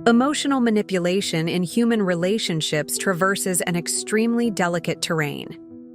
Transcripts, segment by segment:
Emotional manipulation in human relationships traverses an extremely delicate terrain.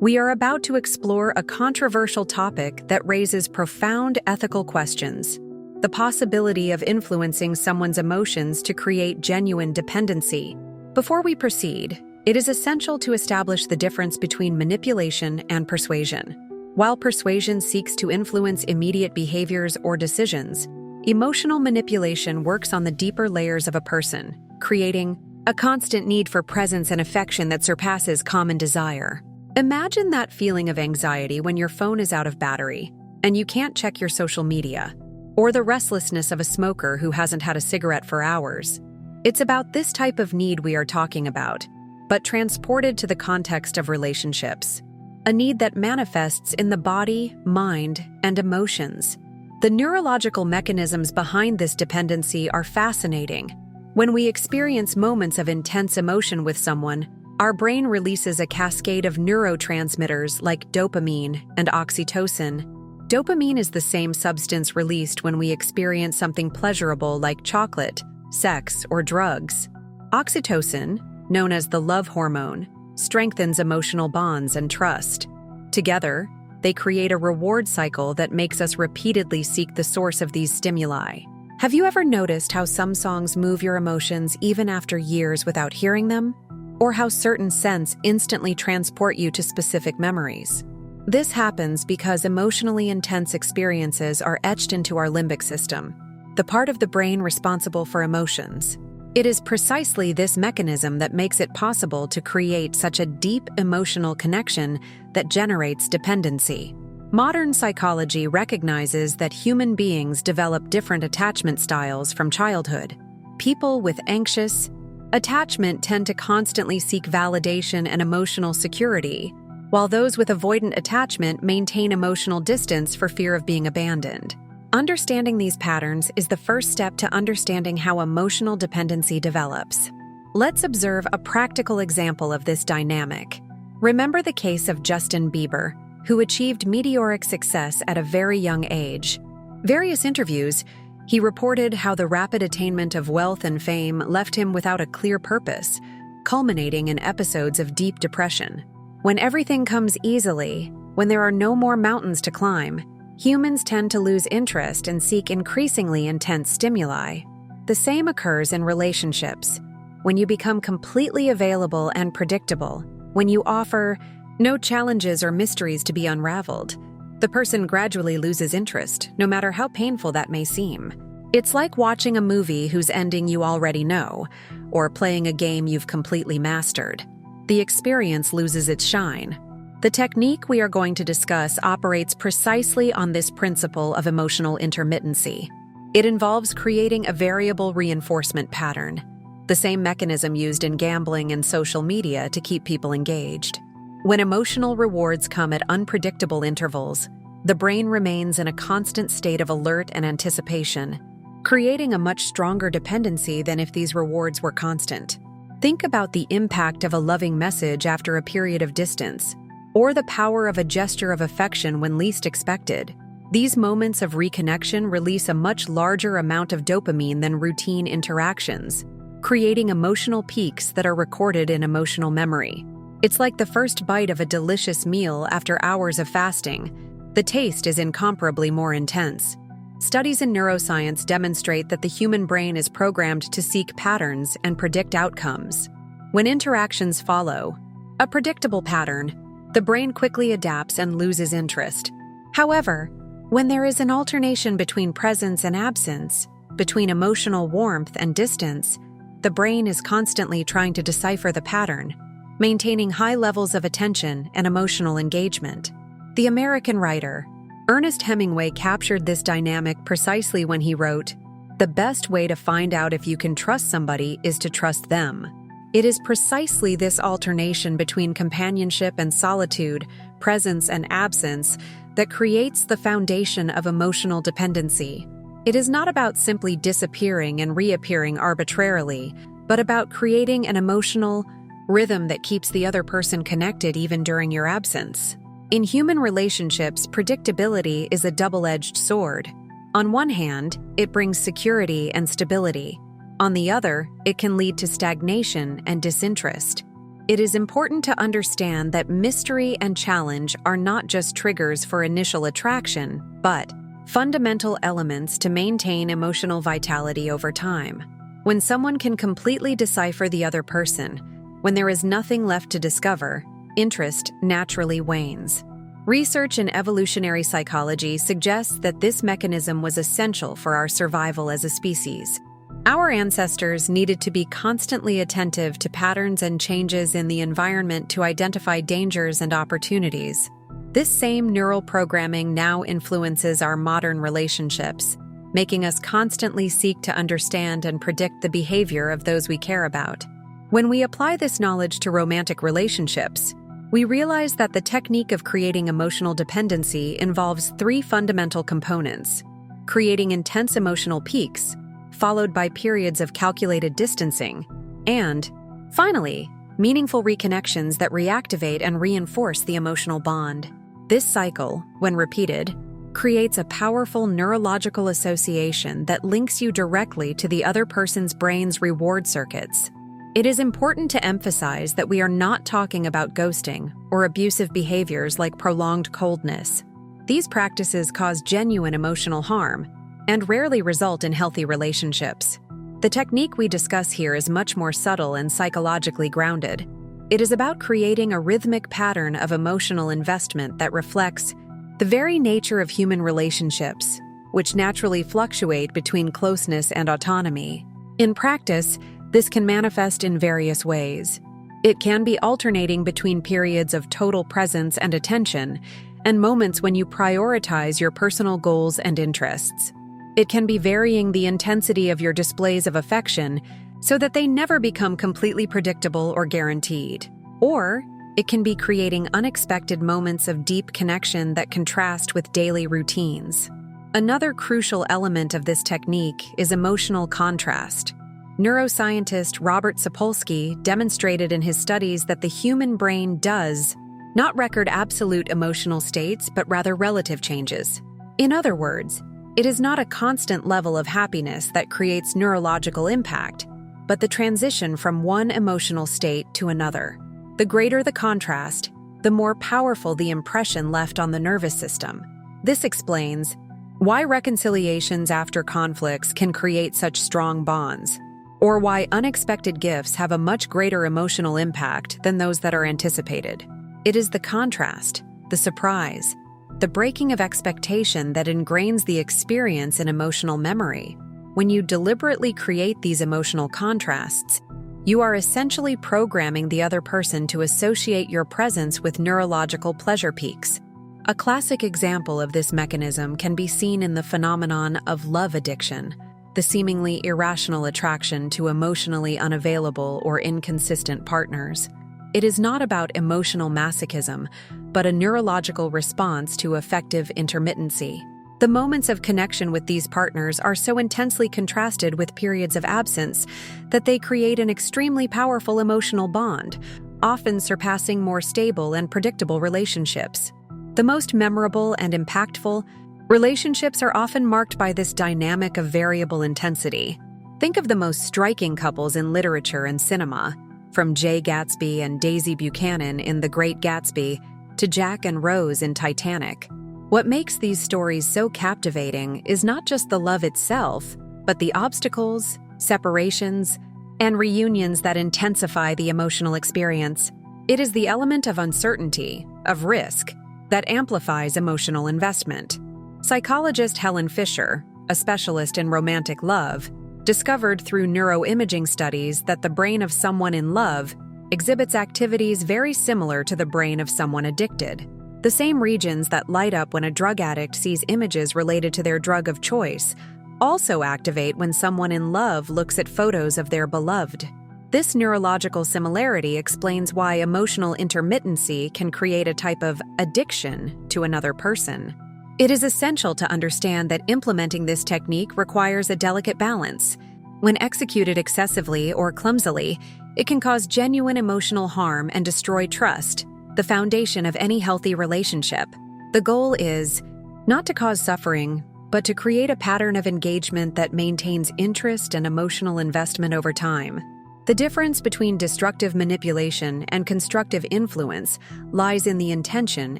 We are about to explore a controversial topic that raises profound ethical questions: the possibility of influencing someone's emotions to create genuine dependency. Before we proceed, it is essential to establish the difference between manipulation and persuasion. While persuasion seeks to influence immediate behaviors or decisions, emotional manipulation works on the deeper layers of a person, creating a constant need for presence and affection that surpasses common desire. Imagine that feeling of anxiety when your phone is out of battery and you can't check your social media, or the restlessness of a smoker who hasn't had a cigarette for hours. It's about this type of need we are talking about, but transported to the context of relationships. A need that manifests in the body, mind, and emotions. The neurological mechanisms behind this dependency are fascinating. When we experience moments of intense emotion with someone, our brain releases a cascade of neurotransmitters like dopamine and oxytocin. Dopamine is the same substance released when we experience something pleasurable like chocolate, sex, or drugs. Oxytocin, known as the love hormone, strengthens emotional bonds and trust. Together, they create a reward cycle that makes us repeatedly seek the source of these stimuli. Have you ever noticed how some songs move your emotions even after years without hearing them? Or how certain scents instantly transport you to specific memories? This happens because emotionally intense experiences are etched into our limbic system, the part of the brain responsible for emotions. It is precisely this mechanism that makes it possible to create such a deep emotional connection that generates dependency. Modern psychology recognizes that human beings develop different attachment styles from childhood. People with anxious attachment tend to constantly seek validation and emotional security, while those with avoidant attachment maintain emotional distance for fear of being abandoned. Understanding these patterns is the first step to understanding how emotional dependency develops. Let's observe a practical example of this dynamic. Remember the case of Justin Bieber, who achieved meteoric success at a very young age. Various interviews, he reported how the rapid attainment of wealth and fame left him without a clear purpose, culminating in episodes of deep depression. When everything comes easily, when there are no more mountains to climb, humans tend to lose interest and seek increasingly intense stimuli. The same occurs in relationships. When you become completely available and predictable, when you offer no challenges or mysteries to be unraveled, the person gradually loses interest, no matter how painful that may seem. It's like watching a movie whose ending you already know, or playing a game you've completely mastered. The experience loses its shine. The technique we are going to discuss operates precisely on this principle of emotional intermittency. It involves creating a variable reinforcement pattern, the same mechanism used in gambling and social media to keep people engaged. When emotional rewards come at unpredictable intervals, the brain remains in a constant state of alert and anticipation, creating a much stronger dependency than if these rewards were constant. Think about the impact of a loving message after a period of distance, or the power of a gesture of affection when least expected. These moments of reconnection release a much larger amount of dopamine than routine interactions, creating emotional peaks that are recorded in emotional memory. It's like the first bite of a delicious meal after hours of fasting. The taste is incomparably more intense. Studies in neuroscience demonstrate that the human brain is programmed to seek patterns and predict outcomes. When interactions follow a predictable pattern, the brain quickly adapts and loses interest. However, when there is an alternation between presence and absence, between emotional warmth and distance, the brain is constantly trying to decipher the pattern, maintaining high levels of attention and emotional engagement. The American writer Ernest Hemingway captured this dynamic precisely when he wrote, "The best way to find out if you can trust somebody is to trust them." It is precisely this alternation between companionship and solitude, presence and absence, that creates the foundation of emotional dependency. It is not about simply disappearing and reappearing arbitrarily, but about creating an emotional rhythm that keeps the other person connected even during your absence. In human relationships, predictability is a double-edged sword. On one hand, it brings security and stability. On the other, it can lead to stagnation and disinterest. It is important to understand that mystery and challenge are not just triggers for initial attraction, but fundamental elements to maintain emotional vitality over time. When someone can completely decipher the other person, when there is nothing left to discover, interest naturally wanes. Research in evolutionary psychology suggests that this mechanism was essential for our survival as a species. Our ancestors needed to be constantly attentive to patterns and changes in the environment to identify dangers and opportunities. This same neural programming now influences our modern relationships, making us constantly seek to understand and predict the behavior of those we care about. When we apply this knowledge to romantic relationships, we realize that the technique of creating emotional dependency involves three fundamental components: creating intense emotional peaks, followed by periods of calculated distancing, and, finally, meaningful reconnections that reactivate and reinforce the emotional bond. This cycle, when repeated, creates a powerful neurological association that links you directly to the other person's brain's reward circuits. It is important to emphasize that we are not talking about ghosting or abusive behaviors like prolonged coldness. These practices cause genuine emotional harm and rarely result in healthy relationships. The technique we discuss here is much more subtle and psychologically grounded. It is about creating a rhythmic pattern of emotional investment that reflects the very nature of human relationships, which naturally fluctuate between closeness and autonomy. In practice, this can manifest in various ways. It can be alternating between periods of total presence and attention and moments when you prioritize your personal goals and interests. It can be varying the intensity of your displays of affection so that they never become completely predictable or guaranteed. Or it can be creating unexpected moments of deep connection that contrast with daily routines. Another crucial element of this technique is emotional contrast. Neuroscientist Robert Sapolsky demonstrated in his studies that the human brain does not record absolute emotional states, but rather relative changes. In other words, it is not a constant level of happiness that creates neurological impact, but the transition from one emotional state to another. The greater the contrast, the more powerful the impression left on the nervous system. This explains why reconciliations after conflicts can create such strong bonds, or why unexpected gifts have a much greater emotional impact than those that are anticipated. It is the contrast, the surprise, the breaking of expectation that ingrains the experience in emotional memory. When you deliberately create these emotional contrasts, you are essentially programming the other person to associate your presence with neurological pleasure peaks. A classic example of this mechanism can be seen in the phenomenon of love addiction, the seemingly irrational attraction to emotionally unavailable or inconsistent partners. It is not about emotional masochism, but a neurological response to affective intermittency. The moments of connection with these partners are so intensely contrasted with periods of absence that they create an extremely powerful emotional bond, often surpassing more stable and predictable relationships. The most memorable and impactful relationships are often marked by this dynamic of variable intensity. Think of the most striking couples in literature and cinema, from Jay Gatsby and Daisy Buchanan in The Great Gatsby to Jack and Rose in Titanic. What makes these stories so captivating is not just the love itself, but the obstacles, separations, and reunions that intensify the emotional experience. It is the element of uncertainty, of risk, that amplifies emotional investment. Psychologist Helen Fisher, a specialist in romantic love, discovered through neuroimaging studies that the brain of someone in love exhibits activities very similar to the brain of someone addicted. The same regions that light up when a drug addict sees images related to their drug of choice also activate when someone in love looks at photos of their beloved. This neurological similarity explains why emotional intermittency can create a type of addiction to another person. It is essential to understand that implementing this technique requires a delicate balance. When executed excessively or clumsily, it can cause genuine emotional harm and destroy trust, the foundation of any healthy relationship. The goal is not to cause suffering, but to create a pattern of engagement that maintains interest and emotional investment over time. The difference between destructive manipulation and constructive influence lies in the intention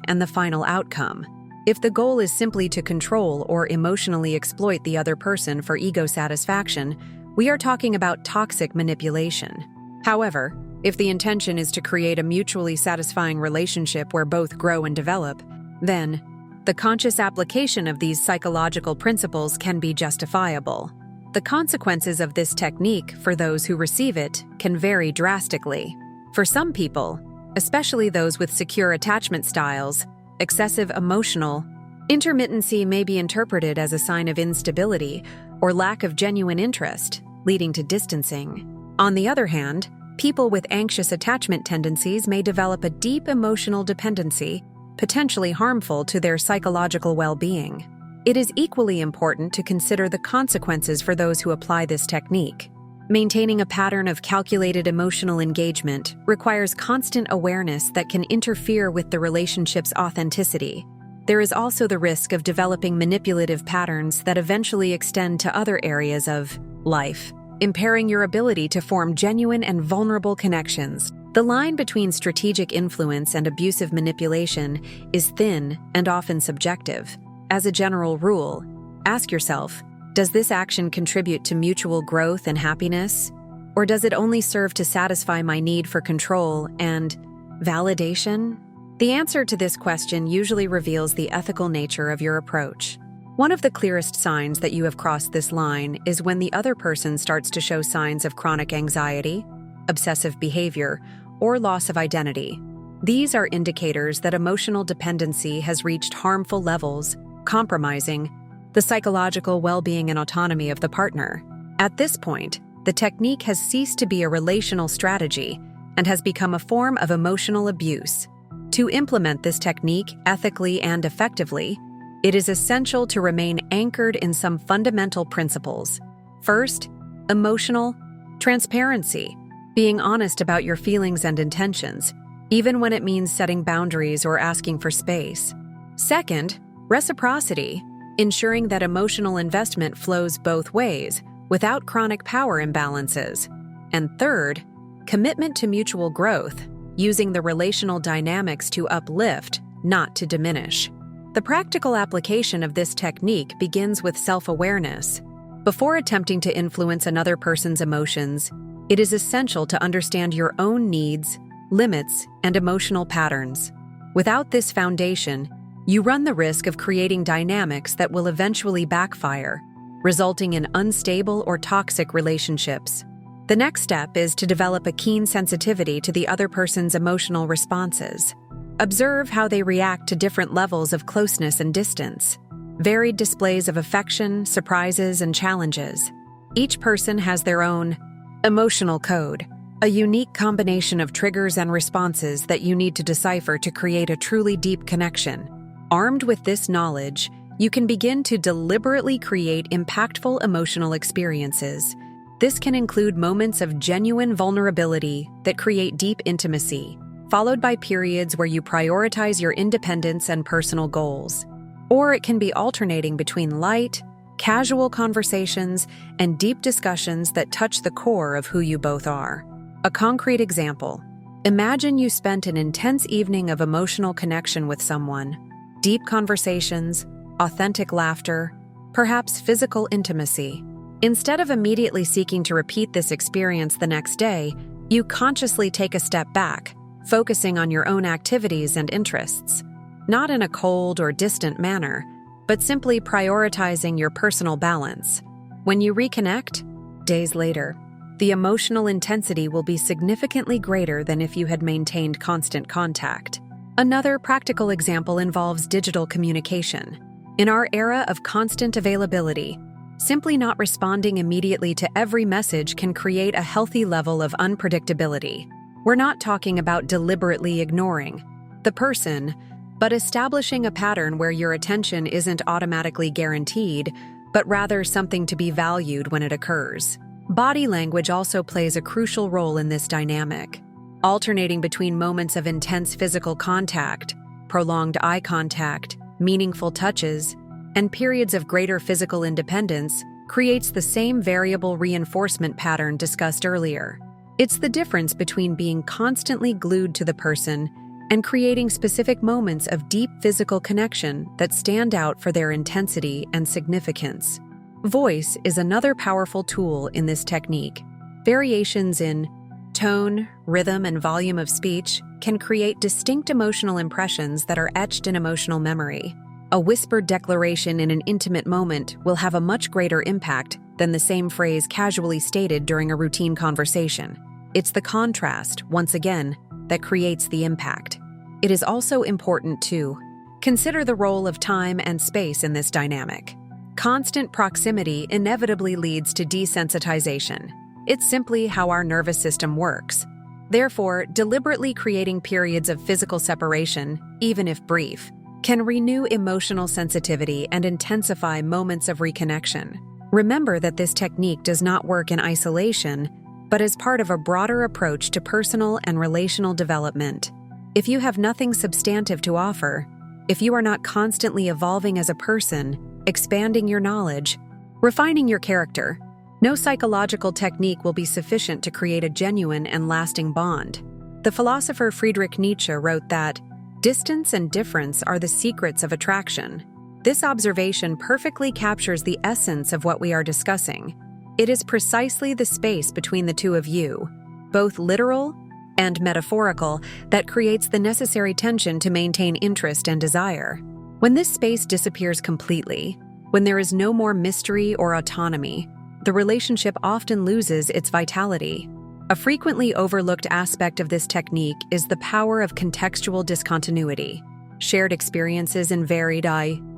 and the final outcome. If the goal is simply to control or emotionally exploit the other person for ego satisfaction, we are talking about toxic manipulation. However, if the intention is to create a mutually satisfying relationship where both grow and develop, then the conscious application of these psychological principles can be justifiable. The consequences of this technique for those who receive it can vary drastically. For some people, especially those with secure attachment styles, excessive emotional intermittency may be interpreted as a sign of instability or lack of genuine interest, leading to distancing. On the other hand, people with anxious attachment tendencies may develop a deep emotional dependency, potentially harmful to their psychological well-being. It is equally important to consider the consequences for those who apply this technique. Maintaining a pattern of calculated emotional engagement requires constant awareness that can interfere with the relationship's authenticity. There is also the risk of developing manipulative patterns that eventually extend to other areas of life, impairing your ability to form genuine and vulnerable connections. The line between strategic influence and abusive manipulation is thin and often subjective. As a general rule, ask yourself, does this action contribute to mutual growth and happiness? Or does it only serve to satisfy my need for control and validation? The answer to this question usually reveals the ethical nature of your approach. One of the clearest signs that you have crossed this line is when the other person starts to show signs of chronic anxiety, obsessive behavior, or loss of identity. These are indicators that emotional dependency has reached harmful levels, compromising the psychological well-being and autonomy of the partner. At this point, the technique has ceased to be a relational strategy and has become a form of emotional abuse. To implement this technique ethically and effectively, it is essential to remain anchored in some fundamental principles. First, emotional transparency, being honest about your feelings and intentions, even when it means setting boundaries or asking for space. Second, reciprocity, ensuring that emotional investment flows both ways without chronic power imbalances. And third, commitment to mutual growth, using the relational dynamics to uplift, not to diminish. The practical application of this technique begins with self-awareness. Before attempting to influence another person's emotions, it is essential to understand your own needs, limits, and emotional patterns. Without this foundation, you run the risk of creating dynamics that will eventually backfire, resulting in unstable or toxic relationships. The next step is to develop a keen sensitivity to the other person's emotional responses. Observe how they react to different levels of closeness and distance, varied displays of affection, surprises, and challenges. Each person has their own emotional code, a unique combination of triggers and responses that you need to decipher to create a truly deep connection. Armed with this knowledge, you can begin to deliberately create impactful emotional experiences. This can include moments of genuine vulnerability that create deep intimacy, followed by periods where you prioritize your independence and personal goals. Or it can be alternating between light, casual conversations, and deep discussions that touch the core of who you both are. A concrete example: imagine you spent an intense evening of emotional connection with someone. Deep conversations, authentic laughter, perhaps physical intimacy. Instead of immediately seeking to repeat this experience the next day, you consciously take a step back, focusing on your own activities and interests, not in a cold or distant manner, but simply prioritizing your personal balance. When you reconnect, days later, the emotional intensity will be significantly greater than if you had maintained constant contact. Another practical example involves digital communication. In our era of constant availability, simply not responding immediately to every message can create a healthy level of unpredictability. We're not talking about deliberately ignoring the person, but establishing a pattern where your attention isn't automatically guaranteed, but rather something to be valued when it occurs. Body language also plays a crucial role in this dynamic, alternating between moments of intense physical contact, prolonged eye contact, meaningful touches, and periods of greater physical independence creates the same variable reinforcement pattern discussed earlier. It's the difference between being constantly glued to the person and creating specific moments of deep physical connection that stand out for their intensity and significance. Voice is another powerful tool in this technique. Variations in tone, rhythm, and volume of speech can create distinct emotional impressions that are etched in emotional memory. A whispered declaration in an intimate moment will have a much greater impact than the same phrase casually stated during a routine conversation. It's the contrast, once again, that creates the impact. It is also important to consider the role of time and space in this dynamic. Constant proximity inevitably leads to desensitization. It's simply how our nervous system works. Therefore, deliberately creating periods of physical separation, even if brief, can renew emotional sensitivity and intensify moments of reconnection. Remember that this technique does not work in isolation, but as part of a broader approach to personal and relational development. If you have nothing substantive to offer, if you are not constantly evolving as a person, expanding your knowledge, refining your character, no psychological technique will be sufficient to create a genuine and lasting bond. The philosopher Friedrich Nietzsche wrote that, "Distance and difference are the secrets of attraction." This observation perfectly captures the essence of what we are discussing. It is precisely the space between the two of you, both literal and metaphorical, that creates the necessary tension to maintain interest and desire. When this space disappears completely, when there is no more mystery or autonomy, the relationship often loses its vitality. A frequently overlooked aspect of this technique is the power of contextual discontinuity. Shared experiences in varied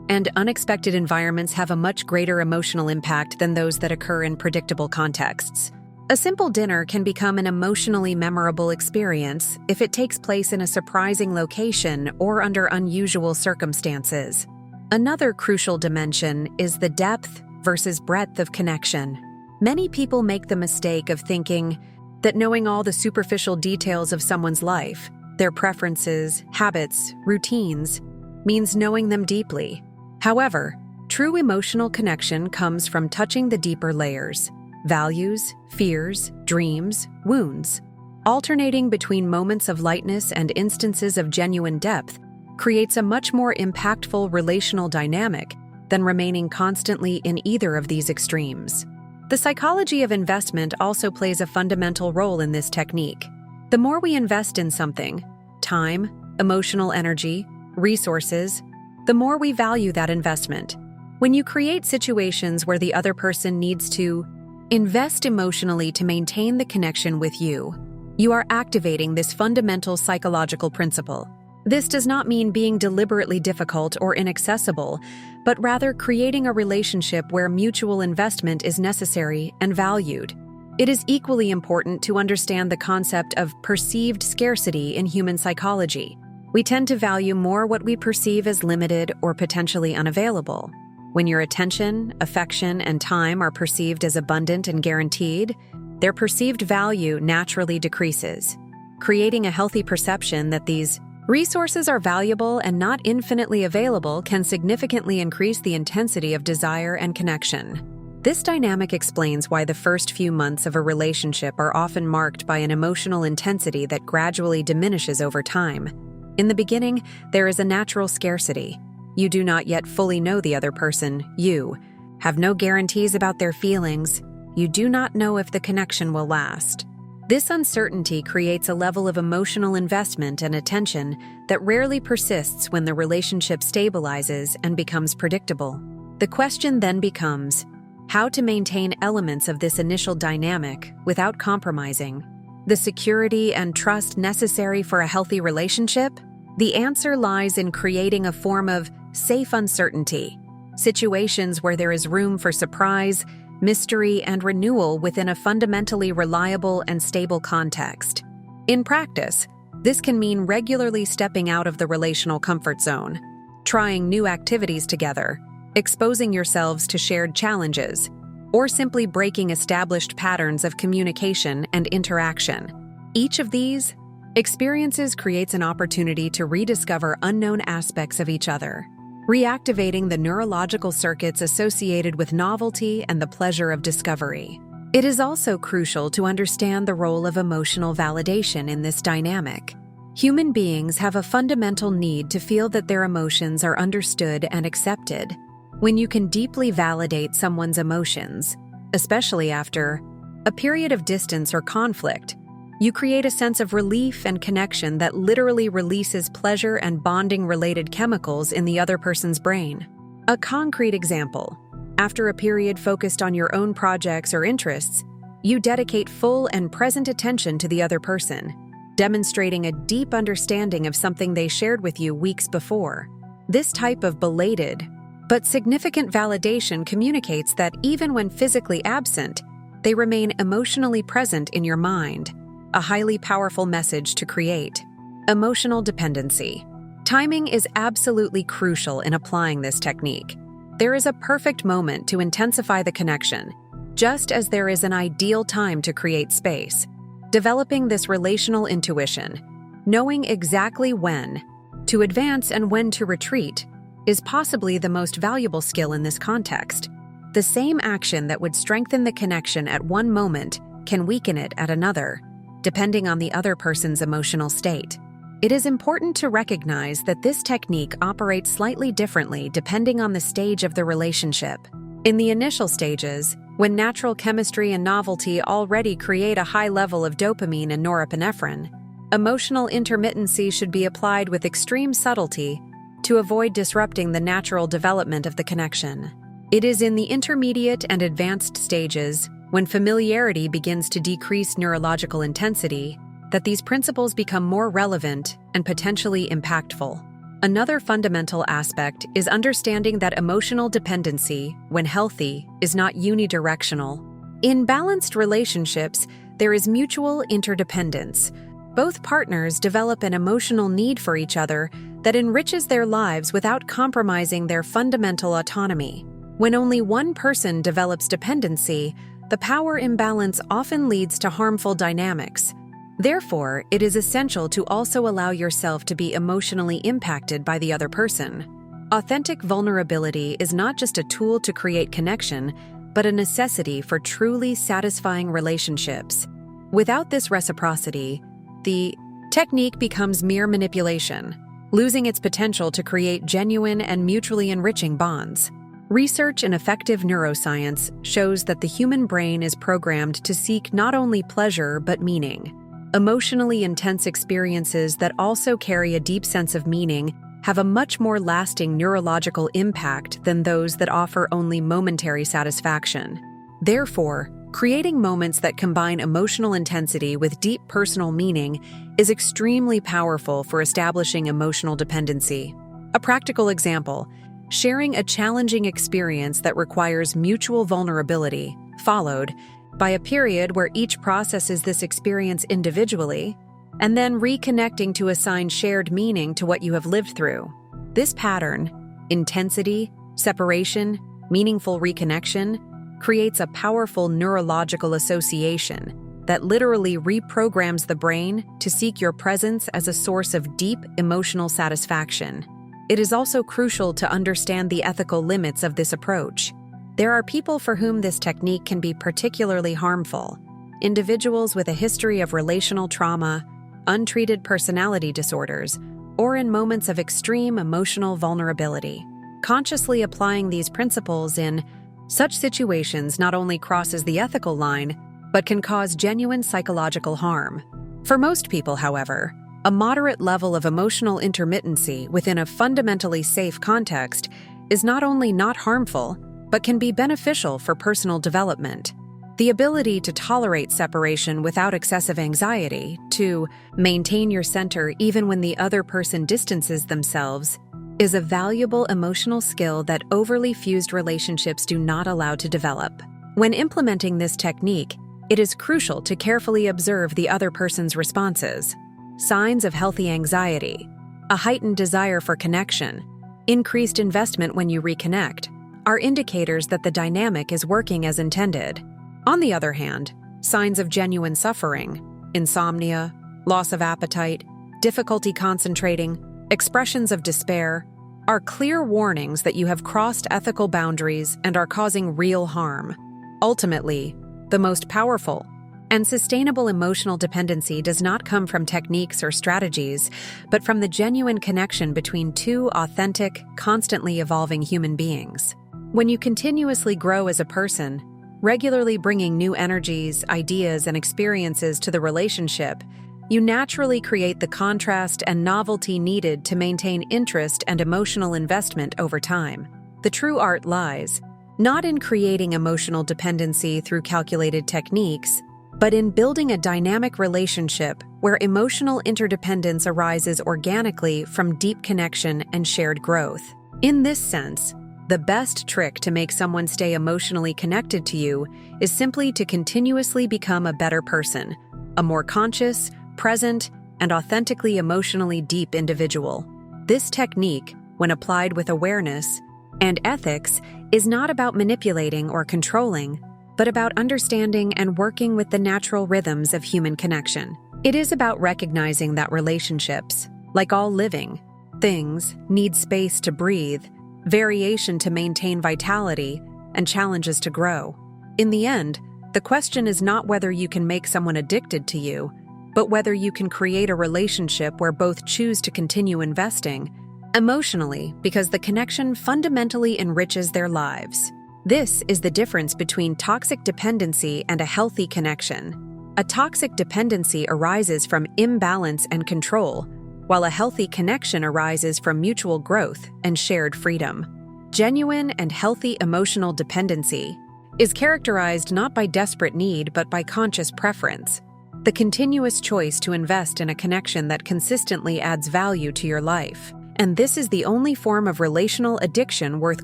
and unexpected environments have a much greater emotional impact than those that occur in predictable contexts. A simple dinner can become an emotionally memorable experience if it takes place in a surprising location or under unusual circumstances. Another crucial dimension is the depth versus breadth of connection. Many people make the mistake of thinking that knowing all the superficial details of someone's life, their preferences, habits, routines, means knowing them deeply. However, true emotional connection comes from touching the deeper layers: values, fears, dreams, wounds. Alternating between moments of lightness and instances of genuine depth creates a much more impactful relational dynamic than remaining constantly in either of these extremes. The psychology of investment also plays a fundamental role in this technique. The more we invest in something, time, emotional energy, resources, the more we value that investment. When you create situations where the other person needs to invest emotionally to maintain the connection with you, you are activating this fundamental psychological principle. This does not mean being deliberately difficult or inaccessible, but rather creating a relationship where mutual investment is necessary and valued. It is equally important to understand the concept of perceived scarcity in human psychology. We tend to value more what we perceive as limited or potentially unavailable. When your attention, affection, and time are perceived as abundant and guaranteed, their perceived value naturally decreases. Creating a healthy perception that these resources are valuable and not infinitely available can significantly increase the intensity of desire and connection. This dynamic explains why the first few months of a relationship are often marked by an emotional intensity that gradually diminishes over time. In the beginning, there is a natural scarcity. You do not yet fully know the other person, you have no guarantees about their feelings, you do not know if the connection will last. This uncertainty creates a level of emotional investment and attention that rarely persists when the relationship stabilizes and becomes predictable. The question then becomes how to maintain elements of this initial dynamic without compromising the security and trust necessary for a healthy relationship. The answer lies in creating a form of safe uncertainty, situations where there is room for surprise, mystery, and renewal within a fundamentally reliable and stable context. In practice, this can mean regularly stepping out of the relational comfort zone, trying new activities together, exposing yourselves to shared challenges, or simply breaking established patterns of communication and interaction. Each of these experiences creates an opportunity to rediscover unknown aspects of each other. reactivating the neurological circuits associated with novelty and the pleasure of discovery. It is also crucial to understand the role of emotional validation in this dynamic. Human beings have a fundamental need to feel that their emotions are understood and accepted. When you can deeply validate someone's emotions, especially after a period of distance or conflict, you create a sense of relief and connection that literally releases pleasure and bonding-related chemicals in the other person's brain. A concrete example: after a period focused on your own projects or interests, you dedicate full and present attention to the other person, demonstrating a deep understanding of something they shared with you weeks before. This type of belated but significant validation communicates that even when physically absent, they remain emotionally present in your mind, a highly powerful message to create. Emotional dependency. Timing is absolutely crucial in applying this technique. There is a perfect moment to intensify the connection, just as there is an ideal time to create space. Developing this relational intuition, knowing exactly when to advance and when to retreat, is possibly the most valuable skill in this context. The same action that would strengthen the connection at one moment can weaken it at another, depending on the other person's emotional state. It is important to recognize that this technique operates slightly differently depending on the stage of the relationship. In the initial stages, when natural chemistry and novelty already create a high level of dopamine and norepinephrine, emotional intermittency should be applied with extreme subtlety to avoid disrupting the natural development of the connection. It is in the intermediate and advanced stages, when familiarity begins to decrease neurological intensity, that these principles become more relevant and potentially impactful. Another fundamental aspect is understanding that emotional dependency, when healthy, is not unidirectional. In balanced relationships, there is mutual interdependence. Both partners develop an emotional need for each other that enriches their lives without compromising their fundamental autonomy. When only one person develops dependency, the power imbalance often leads to harmful dynamics. Therefore, it is essential to also allow yourself to be emotionally impacted by the other person. Authentic vulnerability is not just a tool to create connection, but a necessity for truly satisfying relationships. Without this reciprocity, the technique becomes mere manipulation, losing its potential to create genuine and mutually enriching bonds. Research in effective neuroscience shows that the human brain is programmed to seek not only pleasure but meaning. Emotionally intense experiences that also carry a deep sense of meaning have a much more lasting neurological impact than those that offer only momentary satisfaction. Therefore, creating moments that combine emotional intensity with deep personal meaning is extremely powerful for establishing emotional dependency. A practical example: sharing a challenging experience that requires mutual vulnerability, followed by a period where each processes this experience individually, and then reconnecting to assign shared meaning to what you have lived through. This pattern, intensity, separation, meaningful reconnection, creates a powerful neurological association that literally reprograms the brain to seek your presence as a source of deep emotional satisfaction. It is also crucial to understand the ethical limits of this approach. There are people for whom this technique can be particularly harmful. Individuals with a history of relational trauma, untreated personality disorders, or in moments of extreme emotional vulnerability. Consciously applying these principles in such situations not only crosses the ethical line, but can cause genuine psychological harm. For most people, however, a moderate level of emotional intermittency within a fundamentally safe context is not only not harmful, but can be beneficial for personal development. The ability to tolerate separation without excessive anxiety, to maintain your center even when the other person distances themselves, is a valuable emotional skill that overly fused relationships do not allow to develop. When implementing this technique, it is crucial to carefully observe the other person's responses. Signs of healthy anxiety, a heightened desire for connection, increased investment when you reconnect, are indicators that the dynamic is working as intended. On the other hand, signs of genuine suffering, insomnia, loss of appetite, difficulty concentrating, expressions of despair, are clear warnings that you have crossed ethical boundaries and are causing real harm. Ultimately, the most powerful and sustainable emotional dependency does not come from techniques or strategies, but from the genuine connection between two authentic, constantly evolving human beings. When you continuously grow as a person, regularly bringing new energies, ideas, and experiences to the relationship, you naturally create the contrast and novelty needed to maintain interest and emotional investment over time. The true art lies not in creating emotional dependency through calculated techniques, but in building a dynamic relationship where emotional interdependence arises organically from deep connection and shared growth. In this sense, the best trick to make someone stay emotionally connected to you is simply to continuously become a better person, a more conscious, present, and authentically emotionally deep individual. This technique, when applied with awareness and ethics, is not about manipulating or controlling, but about understanding and working with the natural rhythms of human connection. It is about recognizing that relationships, like all living things, need space to breathe, variation to maintain vitality, and challenges to grow. In the end, the question is not whether you can make someone addicted to you, but whether you can create a relationship where both choose to continue investing emotionally because the connection fundamentally enriches their lives. This is the difference between toxic dependency and a healthy connection. A toxic dependency arises from imbalance and control, while a healthy connection arises from mutual growth and shared freedom. Genuine and healthy emotional dependency is characterized not by desperate need but by conscious preference, the continuous choice to invest in a connection that consistently adds value to your life. And this is the only form of relational addiction worth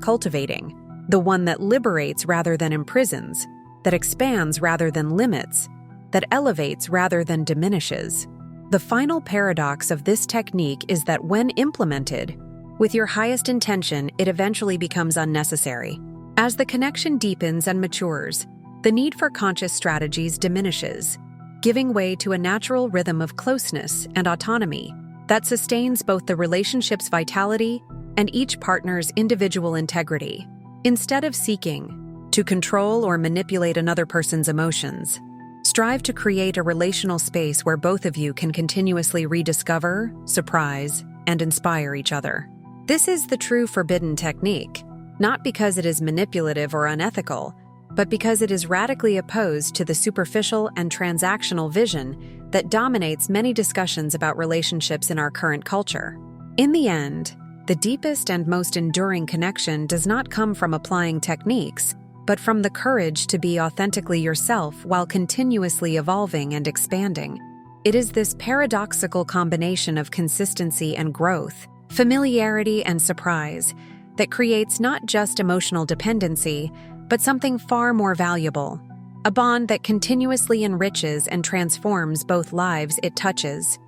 cultivating. The one that liberates rather than imprisons, that expands rather than limits, that elevates rather than diminishes. The final paradox of this technique is that when implemented with your highest intention, it eventually becomes unnecessary. As the connection deepens and matures, the need for conscious strategies diminishes, giving way to a natural rhythm of closeness and autonomy that sustains both the relationship's vitality and each partner's individual integrity. Instead of seeking to control or manipulate another person's emotions, strive to create a relational space where both of you can continuously rediscover, surprise, and inspire each other. This is the true forbidden technique, not because it is manipulative or unethical, but because it is radically opposed to the superficial and transactional vision that dominates many discussions about relationships in our current culture. In the end, the deepest and most enduring connection does not come from applying techniques, but from the courage to be authentically yourself while continuously evolving and expanding. It is this paradoxical combination of consistency and growth, familiarity and surprise, that creates not just emotional dependency, but something far more valuable, a bond that continuously enriches and transforms both lives it touches.